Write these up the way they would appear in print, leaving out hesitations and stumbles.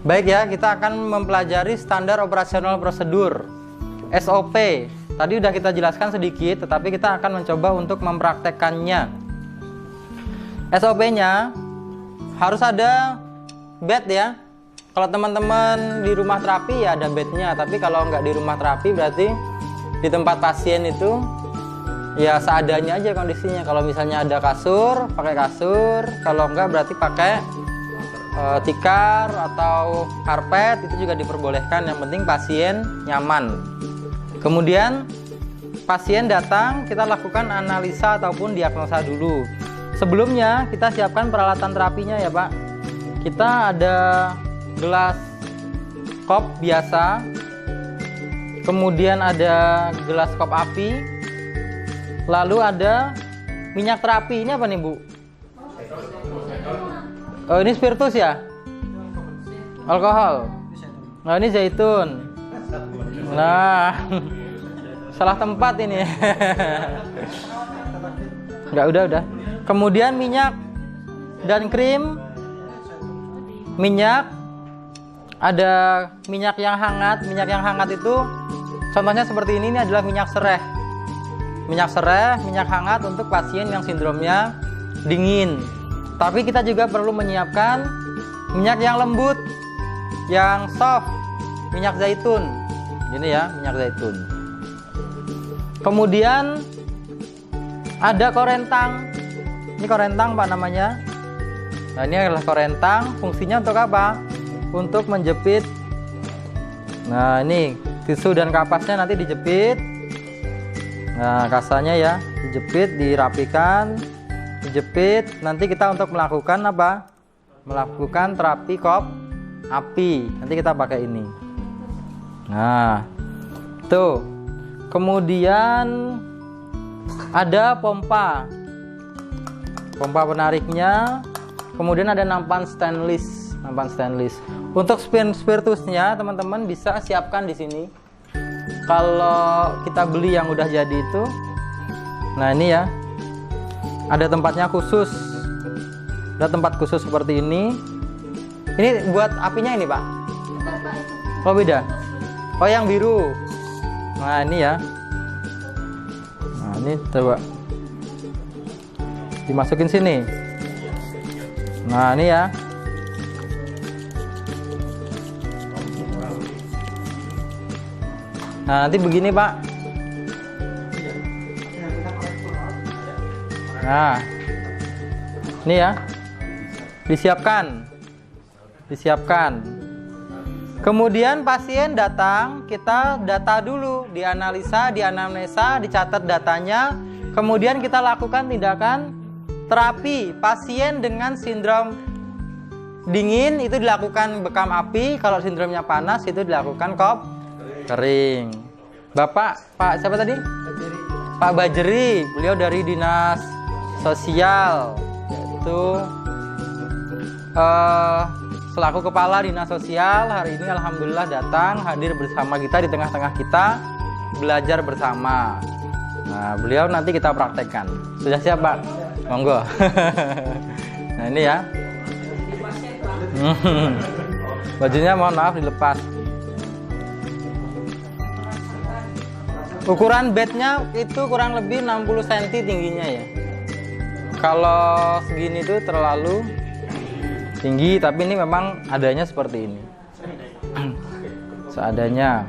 Baik ya, kita akan mempelajari standar operasional prosedur SOP. Tadi udah kita jelaskan sedikit, tetapi kita akan mencoba untuk mempraktekkannya. SOP-nya harus ada bed ya. Kalau teman-teman di rumah terapi ya ada bednya, tapi kalau nggak di rumah terapi berarti di tempat pasien itu ya seadanya aja kondisinya. Kalau misalnya ada kasur, pakai kasur. Kalau enggak berarti pakai tikar atau karpet, itu juga diperbolehkan. Yang penting pasien nyaman. Kemudian pasien datang, kita lakukan analisa ataupun diagnosa dulu. Sebelumnya kita siapkan peralatan terapinya ya Pak. Kita ada gelas kop biasa, kemudian ada gelas kop api, lalu ada minyak terapi. Ini apa nih Bu? Oh, ini spiritus ya? Alkohol. Nah, ini zaitun. Nah, salah tempat ini. Enggak, udah. Kemudian minyak dan krim. Minyak, ada minyak yang hangat. Minyak yang hangat itu contohnya seperti ini adalah minyak sereh. Minyak sereh, minyak hangat untuk pasien yang sindromnya dingin. Tapi kita juga perlu menyiapkan minyak yang lembut, yang soft, minyak zaitun. Ini ya, minyak zaitun. Kemudian ada korentang. Ini korentang Pak namanya. Nah, ini adalah korentang. Fungsinya untuk apa? Untuk menjepit. Nah, ini tisu dan kapasnya nanti dijepit. Nah, kasanya ya, dijepit, dirapikan, dijepit. Nanti kita untuk melakukan apa? Melakukan terapi kop api. Nanti kita pakai ini. Nah, tuh. Kemudian ada pompa. Pompa penariknya. Kemudian ada nampan stainless. Nampan stainless. Untuk spiritusnya, teman-teman bisa siapkan di sini. Kalau kita beli yang udah jadi itu, nah ini ya, ada tempatnya khusus, ada tempat khusus seperti ini. Ini buat apinya ini Pak? Oh beda? Oh yang biru. Nah ini ya. Nah ini coba dimasukin sini. Nah ini ya. Nah nanti begini Pak. Nah ini ya, disiapkan. Kemudian pasien datang, kita data dulu, dianalisa, dianamnesa, dicatat datanya. Kemudian kita lakukan tindakan terapi. Pasien dengan sindrom dingin itu dilakukan bekam api, kalau sindromnya panas itu dilakukan kop kering. Bapak, Pak siapa tadi? Bajeri. Pak Bajeri, beliau dari Dinas Sosial, yaitu selaku Kepala Dinas Sosial. Hari ini alhamdulillah datang hadir bersama kita di tengah-tengah kita, belajar bersama. Nah, beliau nanti kita praktekkan. Sudah siap Pak? Monggo. Nah ini ya. Bajunya mohon maaf dilepas. Ukuran bednya itu kurang lebih 60 cm tingginya ya. Kalau segini tuh terlalu tinggi, tapi ini memang adanya seperti ini. Seadanya.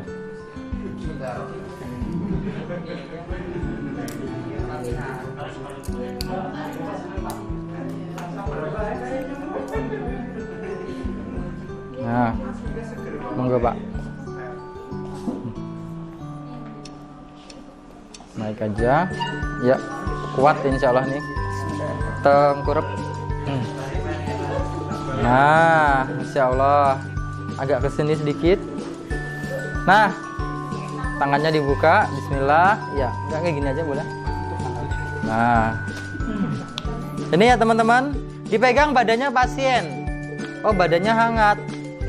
Nah, monggo Pak. Naik aja. Ya, kuat insya Allah nih. Tengkurep. Nah, insya Allah. Agak kesini sedikit. Nah, tangannya dibuka. Bismillah. Ya, enggak kayak gini aja boleh. Nah, ini ya teman-teman. Dipegang badannya pasien. Oh, badannya hangat.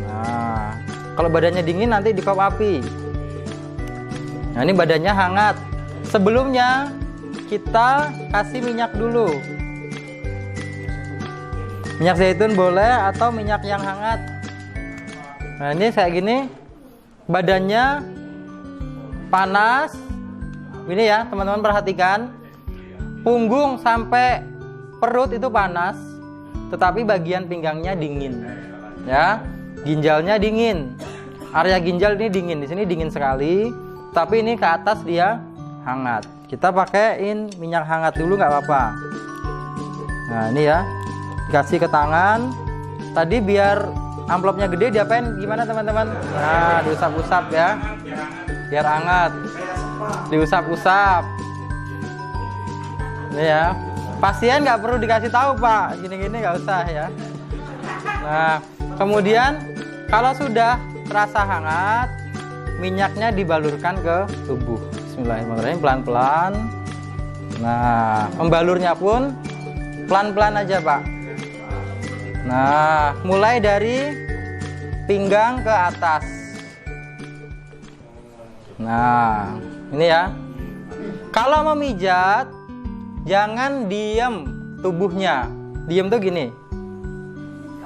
Nah, kalau badannya dingin nanti di kop api. Nah, ini badannya hangat. Sebelumnya kita kasih minyak dulu. Minyak zaitun boleh atau minyak yang hangat. Nah, ini kayak gini. Badannya panas. Ini ya, teman-teman perhatikan. Punggung sampai perut itu panas, tetapi bagian pinggangnya dingin. Ya, ginjalnya dingin. Area ginjal ini dingin. Di sini dingin sekali, tapi ini ke atas dia hangat. Kita pakaiin minyak hangat dulu nggak apa-apa. Nah, ini ya. Dikasih ke tangan. Tadi biar amplopnya gede, diapain gimana teman-teman? Nah, diusap-usap ya. Biar hangat. Diusap-usap. Ini ya. Pasien nggak perlu dikasih tahu, Pak. Gini-gini nggak usah ya. Nah, kemudian kalau sudah terasa hangat, minyaknya dibalurkan ke tubuh. Bismillahirrahmanirrahim, pelan-pelan. Nah, membalurnya pun pelan-pelan aja, Pak. Nah, mulai dari pinggang ke atas. Nah, ini ya. Kalau memijat, jangan diem tubuhnya. Diem tuh gini.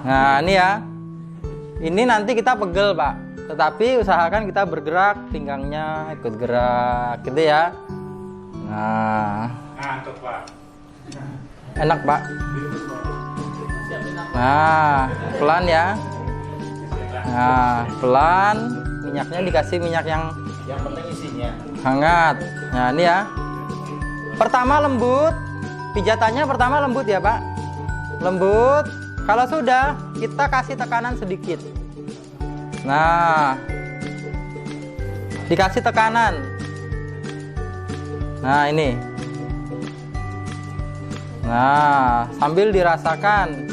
Nah, ini ya. Ini nanti kita pegel, Pak. Tetapi usahakan kita bergerak, pinggangnya ikut gerak, gitu ya. Nah. Enak, Pak. Nah, pelan ya. Nah, pelan. Minyaknya dikasih minyak yang penting isinya hangat. Nah, ini ya. Pertama lembut. Pijatannya pertama lembut ya, Pak. Lembut. Kalau sudah, kita kasih tekanan sedikit. Nah, dikasih tekanan. Nah, ini. Nah, sambil dirasakan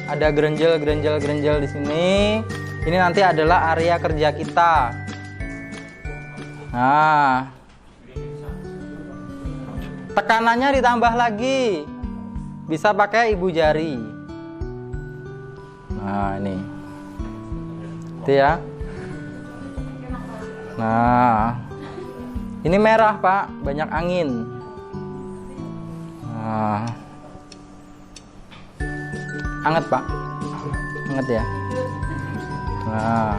ada gerenjel di sini. Ini nanti adalah area kerja kita. Nah, tekanannya ditambah lagi. Bisa pakai ibu jari. Nah, ini. Itu ya. Nah, ini merah, Pak. Banyak angin. Nah, anget, Pak. Anget ya. Nah,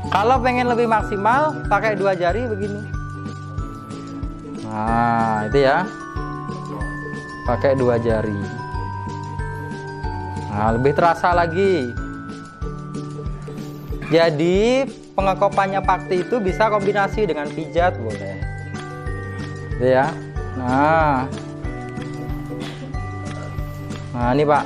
kalau pengen lebih maksimal, pakai 2 jari begini. Nah, itu ya. Pakai 2 jari. Nah, lebih terasa lagi. Jadi, pengekopannya Pakti itu bisa kombinasi dengan pijat, boleh. Itu ya. Nah. Nah, ini, Pak.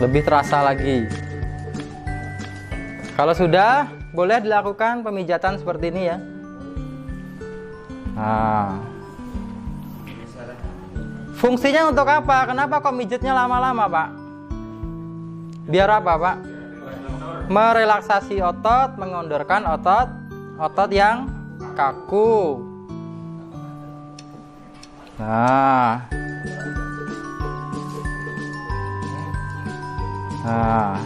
Lebih terasa lagi. Kalau sudah, boleh dilakukan pemijatan seperti ini ya. Nah. Fungsinya untuk apa? Kenapa kok mijitnya lama-lama, Pak? Biar apa, Pak? Merelaksasi otot, mengendorkan otot yang kaku. Nah. Nah,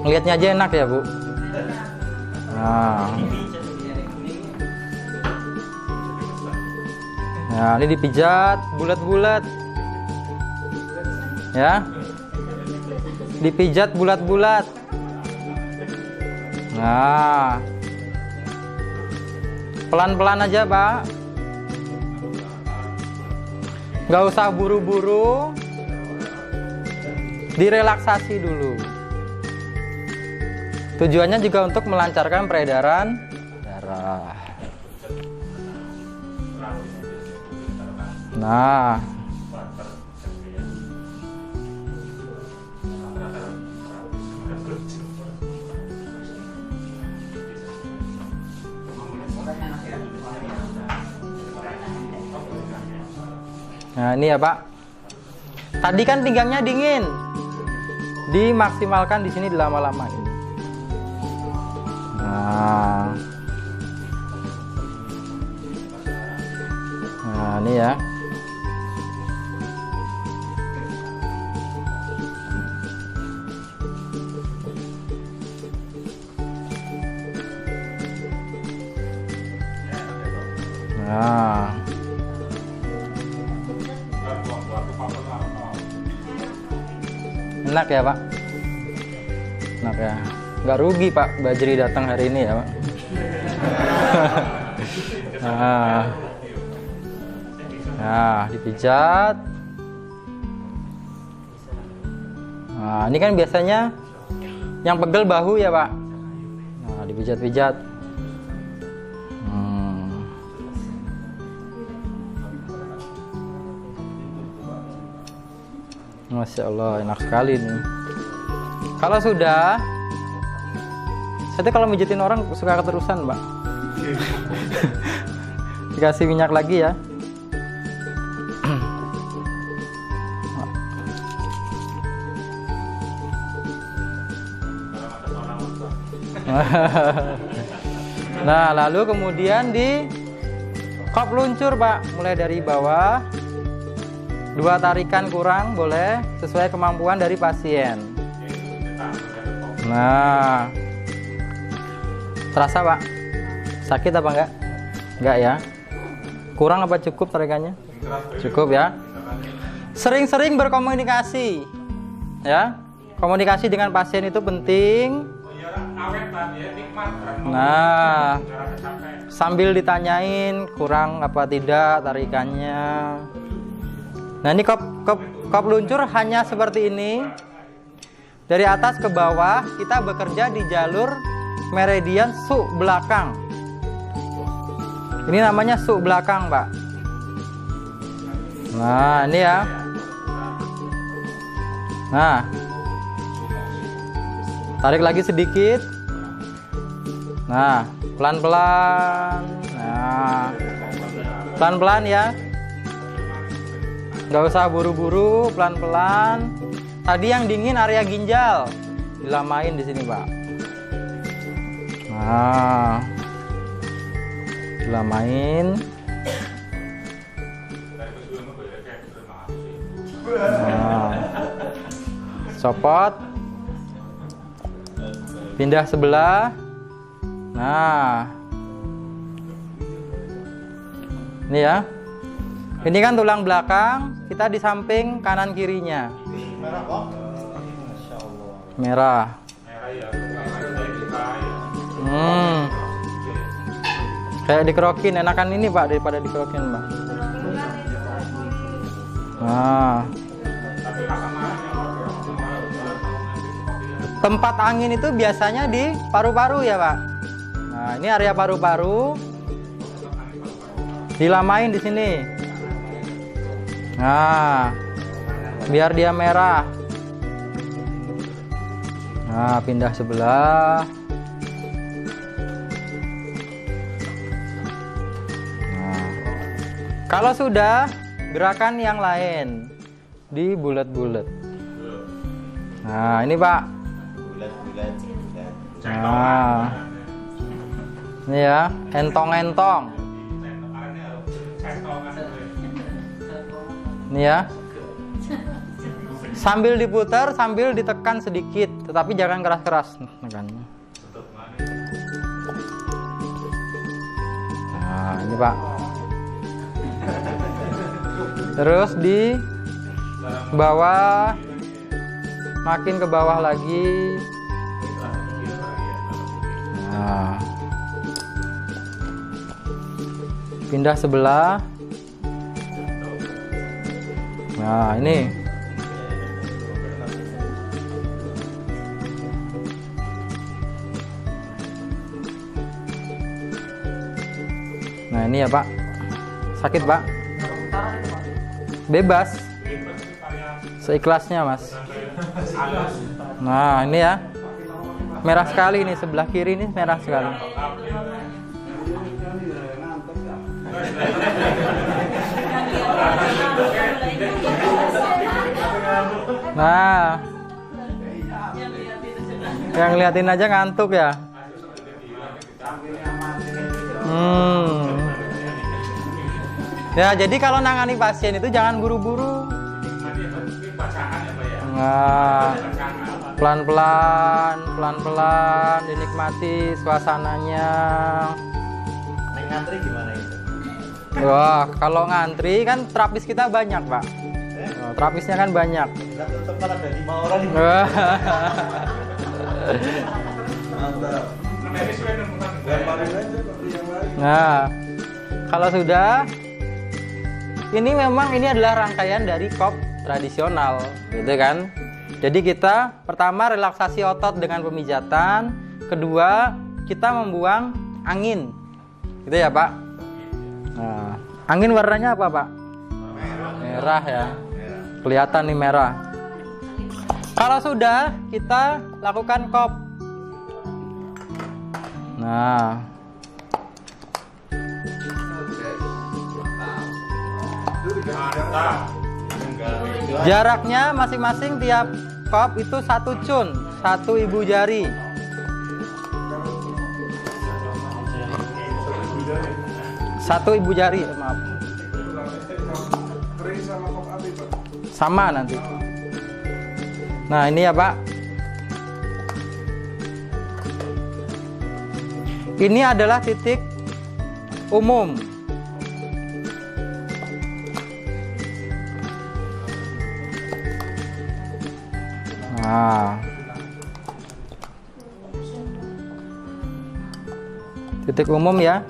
ngelihatnya aja enak ya, Bu. Nah, ini dipijat bulat-bulat, ya. Dipijat bulat-bulat. Nah, pelan-pelan aja, Pak. Nggak usah buru-buru. Direlaksasi dulu. Tujuannya juga untuk melancarkan peredaran darah. Nah, ini ya, Pak. Tadi kan pinggangnya dingin. Dimaksimalkan di sini lama-lamain. Nah, ini ya. Nah. Enak ya Pak? Enak ya. Nggak rugi Pak Bajri datang hari ini ya Pak. Nah, dipijat. Nah, ini kan biasanya yang pegel bahu ya Pak. Nah, dipijat-pijat. Masya Allah, enak sekali nih. Kalau sudah, saya kalau mijitin orang suka keterusan Mbak. Dikasih minyak lagi ya. Nah, lalu kemudian di kop luncur Pak, mulai dari bawah. 2 tarikan kurang boleh sesuai kemampuan dari pasien. Nah, terasa Pak? Sakit apa enggak? Enggak ya? Kurang apa cukup tarikannya? Cukup ya? Sering-sering berkomunikasi ya. Komunikasi dengan pasien itu penting. Nah, sambil ditanyain kurang apa tidak tarikannya. Nah, ini kop luncur hanya seperti ini. Dari atas ke bawah kita bekerja di jalur meridian su belakang. Ini namanya su belakang, Pak. Nah, ini ya. Nah, tarik lagi sedikit. Nah, pelan-pelan. Nah, pelan-pelan ya. Nggak usah buru-buru, pelan-pelan. Tadi yang dingin area ginjal, dilamain di sini, Pak. Nah, dilamain. Nah, copot, pindah sebelah. Nah, ini ya. Ini kan tulang belakang, kita di samping kanan kirinya. Merah kok? Merah. Kayak dikerokin, enakan ini Pak daripada dikerokin Pak. Nah, tempat angin itu biasanya di paru-paru ya Pak. Nah, ini area paru-paru, dilamain di sini. Nah, biar dia merah. Nah, pindah sebelah. Nah, kalau sudah, gerakan yang lain di bulat-bulat. Nah, ini Pak. Bulat-bulat. Nah, ini ya, entong-entong. Ini ya. Sambil diputar, sambil ditekan sedikit, tetapi jangan keras-keras tekannya. Nah, ini Pak. Terus di bawah, makin ke bawah lagi. Nah, pindah sebelah. Nah, ini. Nah, ini ya Pak. Sakit Pak? Bebas. Seikhlasnya Mas. Nah, ini ya. Merah sekali ini, sebelah kiri ini merah sekali. Nah, yang ngeliatin aja ngantuk ya. Ya, jadi kalau nangani pasien itu jangan buru-buru. Nah, pelan-pelan, pelan-pelan, dinikmati suasananya. Ngantri gimana itu? Wah, kalau ngantri kan terapis kita banyak Pak. Terapisnya kan banyak. Satu tempat ada 5 orang ini. Mantap. Gamparin aja seperti yang lain. Nah, kalau sudah, ini memang ini adalah rangkaian dari kop tradisional, gitu kan? Jadi kita pertama relaksasi otot dengan pemijatan, kedua kita membuang angin, gitu ya Pak? Nah, angin warnanya apa Pak? Merah ya, kelihatan nih merah. Kalau sudah, kita lakukan kop. Nah, jaraknya masing-masing tiap kop itu 1 cun, 1 ibu jari. Satu ibu jari, maaf. Sama nanti. Nah ini ya Pak. Ini adalah titik umum. Nah, titik umum ya.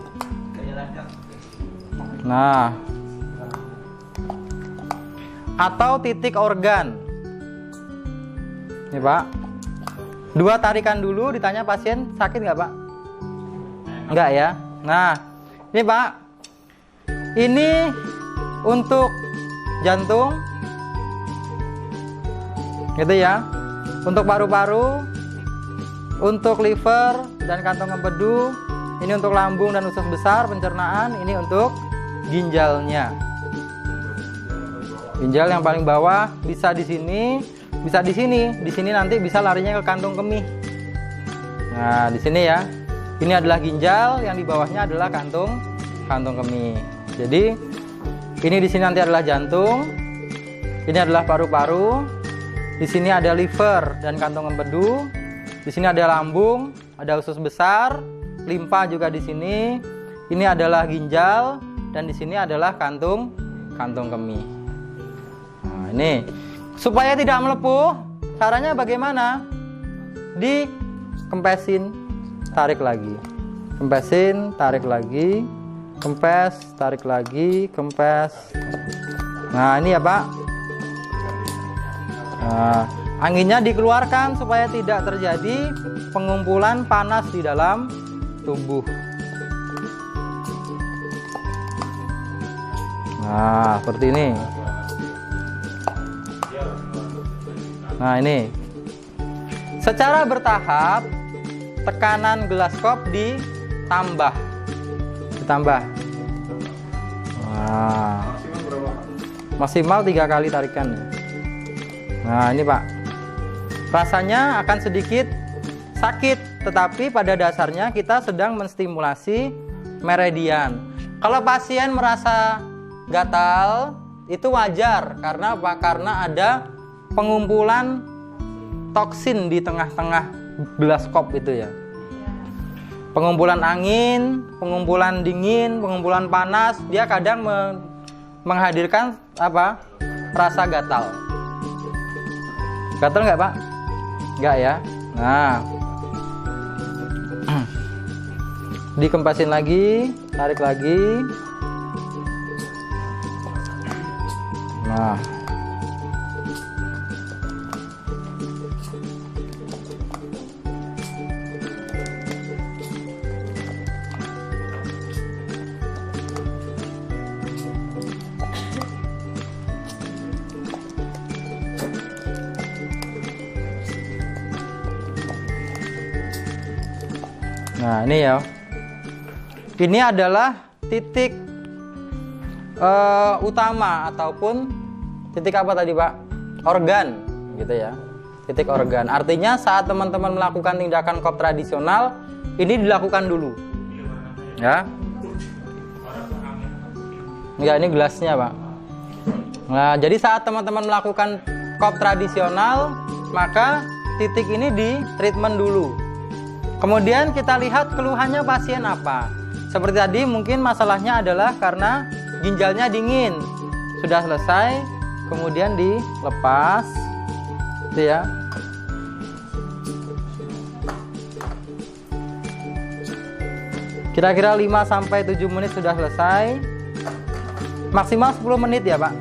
Nah, atau titik organ. Nih Pak, 2 tarikan dulu, ditanya pasien sakit nggak Pak? Enggak ya. Nah, ini Pak, ini untuk jantung, gitu ya. Untuk paru-paru, untuk liver dan kantong empedu, ini untuk lambung dan usus besar, pencernaan, ini untuk ginjalnya. Ginjal yang paling bawah bisa di sini, bisa di sini. Di sini nanti bisa larinya ke kantung kemih. Nah, di sini ya. Ini adalah ginjal, yang di bawahnya adalah kantung kemih. Jadi ini di sini nanti adalah jantung. Ini adalah paru-paru. Di sini ada liver dan kantong empedu. Di sini ada lambung, ada usus besar, limpa juga di sini. Ini adalah ginjal dan di sini adalah kantung kemih. Nah, ini supaya tidak melepuh, caranya bagaimana? Dikempesin, tarik lagi. Kempesin, tarik lagi. Kempes, tarik lagi, kempes. Nah, ini ya, Pak. Nah, anginnya dikeluarkan supaya tidak terjadi pengumpulan panas di dalam tubuh. Nah, seperti ini. Nah, ini. Secara bertahap, tekanan gelas kop ditambah. Nah, maksimal 3 kali tarikan. Nah, ini Pak. Rasanya akan sedikit sakit, tetapi pada dasarnya kita sedang menstimulasi meridian. Kalau pasien merasa gatal, itu wajar. Karena apa? Karena ada pengumpulan toksin di tengah-tengah gelas kop itu ya. Pengumpulan angin, pengumpulan dingin, pengumpulan panas, dia kadang menghadirkan apa? Rasa gatal. Gatal nggak Pak? Nggak ya. Nah, dikempasin lagi, tarik lagi. Nah, nah ini ya. Ini adalah titik utama ataupun titik apa tadi Pak? Organ, gitu ya. Titik organ. Artinya saat teman-teman melakukan tindakan kop tradisional, ini dilakukan dulu. Ya. Enggak, ini gelasnya Pak. Nah, jadi saat teman-teman melakukan kop tradisional, maka titik ini di treatment dulu. Kemudian kita lihat keluhannya pasien apa. Seperti tadi mungkin masalahnya adalah karena ginjalnya dingin. Sudah selesai, kemudian dilepas. Itu ya. Kira-kira 5-7 menit sudah selesai. Maksimal 10 menit ya, Pak.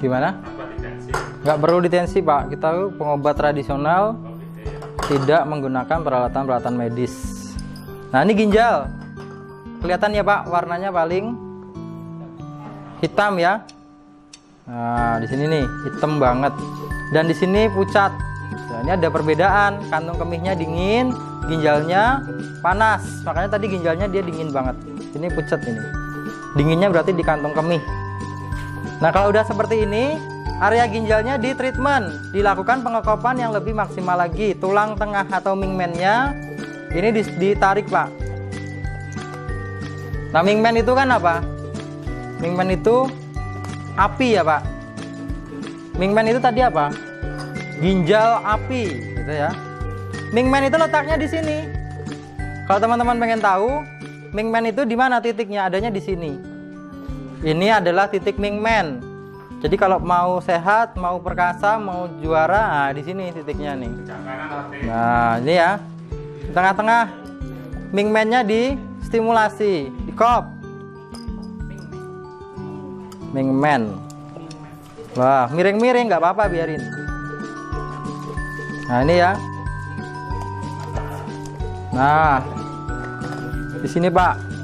Gimana? Nggak perlu ditensi, Pak. Kita pengobat tradisional, tidak menggunakan peralatan-peralatan medis. Nah, ini ginjal. Kelihatan ya, Pak, warnanya paling hitam ya. Nah, di sini nih hitam banget. Dan di sini pucat. Nah, ini ada perbedaan. Kantung kemihnya dingin, ginjalnya panas. Makanya tadi ginjalnya dia dingin banget. Ini pucat ini. Dinginnya berarti di kantung kemih. Nah, kalau udah seperti ini, area ginjalnya di treatment, dilakukan pengekopan yang lebih maksimal lagi. Tulang tengah atau mingmennya ini ditarik, Pak. Nah, mingmen itu kan apa? Mingmen itu api ya, Pak. Mingmen itu tadi apa? Ginjal api, gitu ya. Mingmen itu letaknya di sini. Kalau teman-teman pengen tahu, mingmen itu di mana titiknya? Adanya di sini. Ini adalah titik mingmen. Jadi kalau mau sehat, mau perkasa, mau juara, nah di sini titiknya nih. Nah, ini ya. Di tengah-tengah mingmennya distimulasi, dikop. Mingmen. Wah, miring-miring nggak apa-apa, biarin. Nah, ini ya. Nah, di sini, Pak.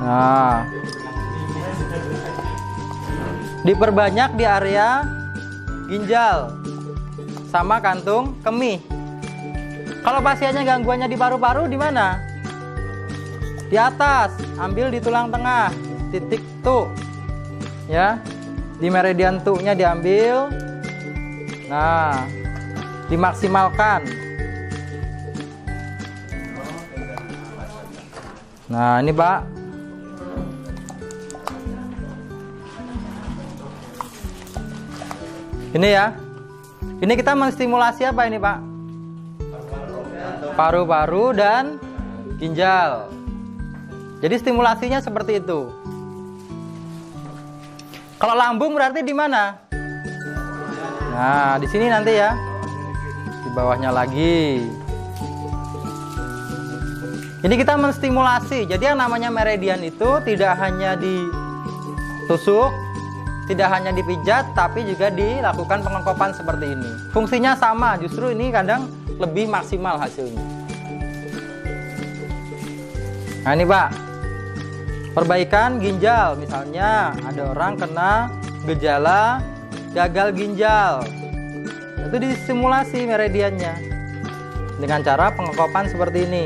Nah, diperbanyak di area ginjal sama kantung kemih. Kalau pasiennya gangguannya di paru-paru, di mana? Di atas, ambil di tulang tengah, titik tu, ya, di meridian tu-nya diambil. Nah, dimaksimalkan. Nah, ini, Pak. Ini ya. Ini kita menstimulasi apa ini, Pak? Paru-paru dan ginjal. Jadi stimulasinya seperti itu. Kalau lambung berarti di mana? Nah, di sini nanti ya. Di bawahnya lagi. Ini kita menstimulasi. Jadi yang namanya meridian itu tidak hanya ditusuk, tidak hanya dipijat, tapi juga dilakukan pengekopan seperti ini. Fungsinya sama, justru ini kadang lebih maksimal hasilnya. Nah, ini, Pak. Perbaikan ginjal. Misalnya ada orang kena gejala gagal ginjal. Itu distimulasi meridiannya dengan cara pengekopan seperti ini.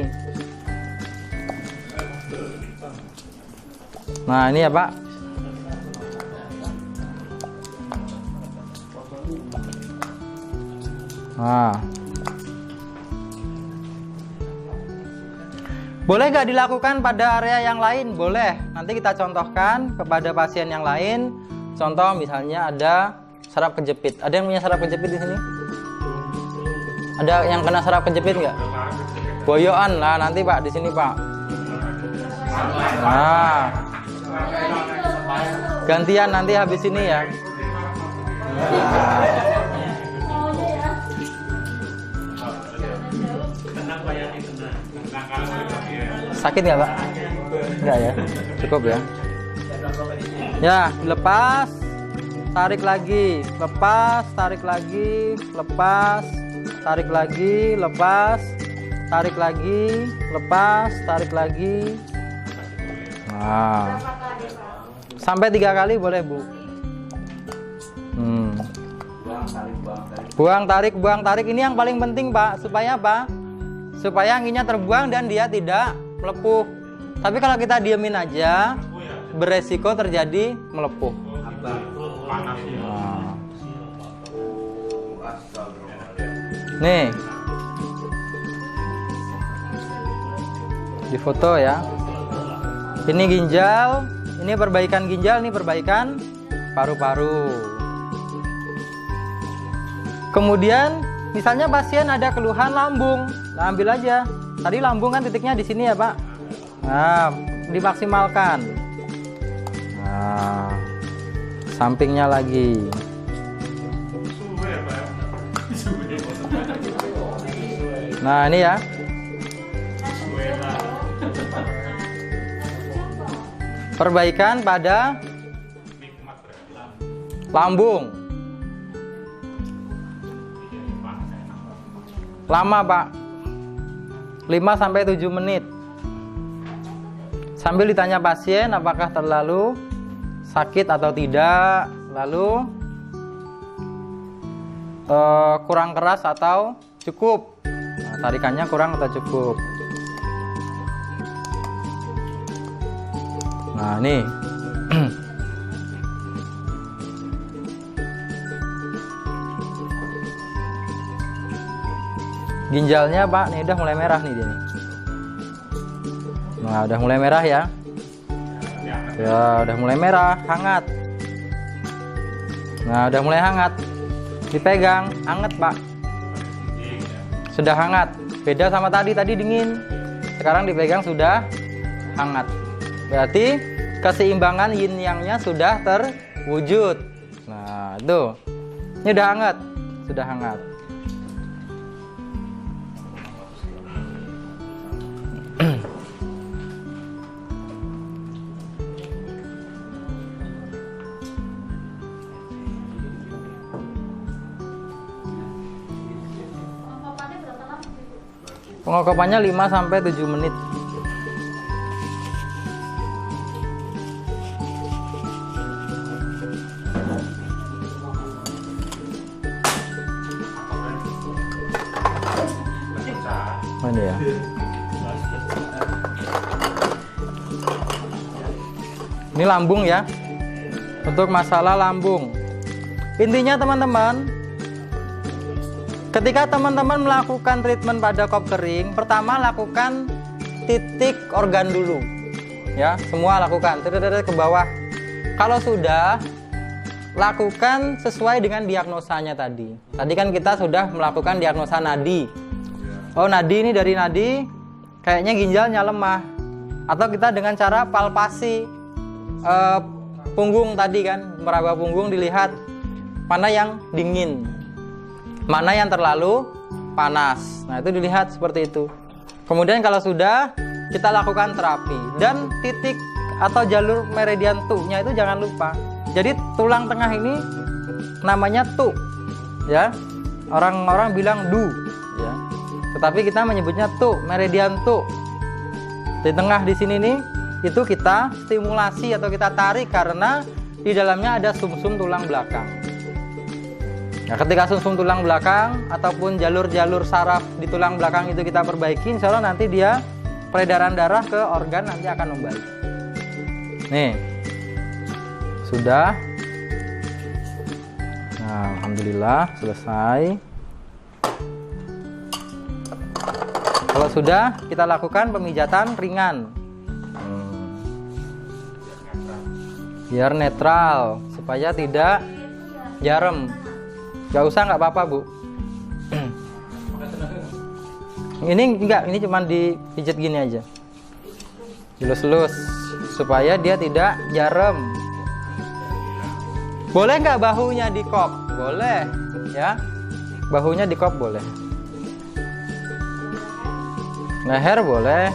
Nah, ini ya, Pak. Nah. Boleh nggak dilakukan pada area yang lain? Boleh. Nanti kita contohkan kepada pasien yang lain. Contoh misalnya ada saraf kejepit. Ada yang punya saraf kejepit di sini? Ada yang kena saraf kejepit nggak? Boyoan. Nah, nanti, Pak, di sini, Pak. Nah. Gantian nanti habis ini ya. Nah. Sakit nggak, Pak? Enggak ya, cukup ya. Ya, lepas, tarik lagi, lepas, tarik lagi, lepas, tarik lagi, lepas, tarik lagi, lepas, tarik lagi. Nah, sampai 3 kali boleh, Bu. Buang tarik, buang tarik. Ini yang paling penting, Pak. Supaya apa? Supaya anginnya terbuang dan dia tidak melepuh. Tapi kalau kita diemin aja, beresiko terjadi melepuh. Nah. Nih, di foto ya. Ini ginjal, Ini perbaikan ginjal, ini perbaikan paru-paru. Kemudian misalnya pasien ada keluhan lambung, nah, ambil aja. Tadi lambung kan titiknya di sini ya Pak. Nah, dimaksimalkan. Nah, sampingnya lagi. Nah, ini ya. Perbaikan pada lambung. Lama Pak, 5-7 menit. Sambil ditanya pasien apakah terlalu sakit atau tidak, lalu kurang keras atau cukup. Nah, tarikannya kurang atau cukup. Nah, ini. Ginjalnya Pak, nih udah mulai merah nih dia nih. Nah, udah mulai merah ya. Ya, udah mulai merah, hangat. Nah, udah mulai hangat. Dipegang, hangat Pak. Sudah hangat. Beda sama tadi dingin. Sekarang dipegang sudah hangat. Berarti keseimbangan yin yang-nya sudah terwujud. Nah, itu. Ini udah hangat. Sudah hangat. Pengokopannya 5-7 menit. Oh, ini ya. Ini lambung ya. Untuk masalah lambung. Intinya teman-teman, ketika teman-teman melakukan treatment pada kop kering, pertama lakukan titik organ dulu. Ya, semua lakukan ke bawah. Kalau sudah, lakukan sesuai dengan diagnosanya tadi. Tadi kan kita sudah melakukan diagnosa nadi. Oh, nadi ini dari nadi kayaknya ginjalnya lemah. Atau kita dengan cara palpasi punggung tadi kan, meraba punggung dilihat mana yang dingin, mana yang terlalu panas. Nah, itu dilihat seperti itu. Kemudian kalau sudah, kita lakukan terapi. Dan titik atau jalur meridian tu-nya itu jangan lupa. Jadi tulang tengah ini namanya tu, ya. Orang-orang bilang du, ya. Tetapi kita menyebutnya tu, meridian tu. Di tengah di sini nih, itu kita stimulasi atau kita tarik karena di dalamnya ada sumsum tulang belakang. Nah, ketika sumsum tulang belakang ataupun jalur-jalur saraf di tulang belakang itu kita perbaiki, insya Allah nanti dia peredaran darah ke organ nanti akan membaik. Nih, sudah. Nah, alhamdulillah selesai. Kalau sudah, kita lakukan pemijatan ringan. Biar netral, supaya tidak jarem. Gak usah, nggak apa-apa Bu. Ini enggak, ini cuma dipijat gini aja. Dilus-lus, supaya dia tidak jarem. Boleh nggak bahunya di kop? Boleh, ya. Bahunya di kop boleh. Leher boleh.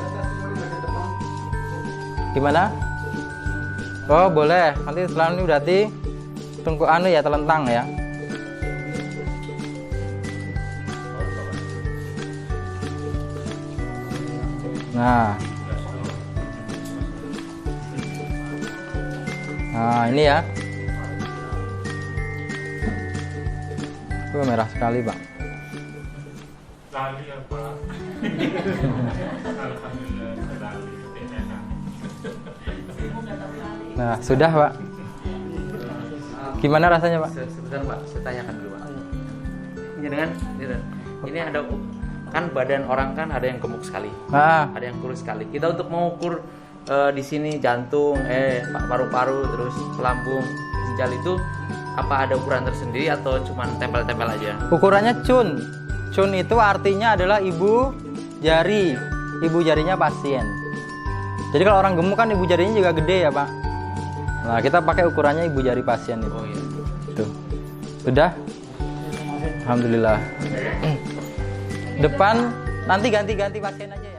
Gimana? Oh boleh. Nanti setelah ini berarti tungku anu ya, telentang ya. Nah, ini ya. Merah sekali Pak. Nah, sudah Pak. Gimana rasanya Pak? Sebentar Pak, saya tanyakan dulu Pak. Ini ada kan badan orang kan ada yang gemuk sekali, ada yang kurus sekali. Kita untuk mengukur di sini jantung, paru-paru, terus lambung, ginjal itu apa ada ukuran tersendiri atau cuma tempel-tempel aja? Ukurannya cun. Cun itu artinya adalah ibu jari. Ibu jarinya pasien. Jadi kalau orang gemuk kan ibu jarinya juga gede ya, Pak. Nah, kita pakai ukurannya ibu jari pasien itu. Oh iya. Tuh. Sudah? Alhamdulillah. Depan nanti ganti-ganti pasien aja ya.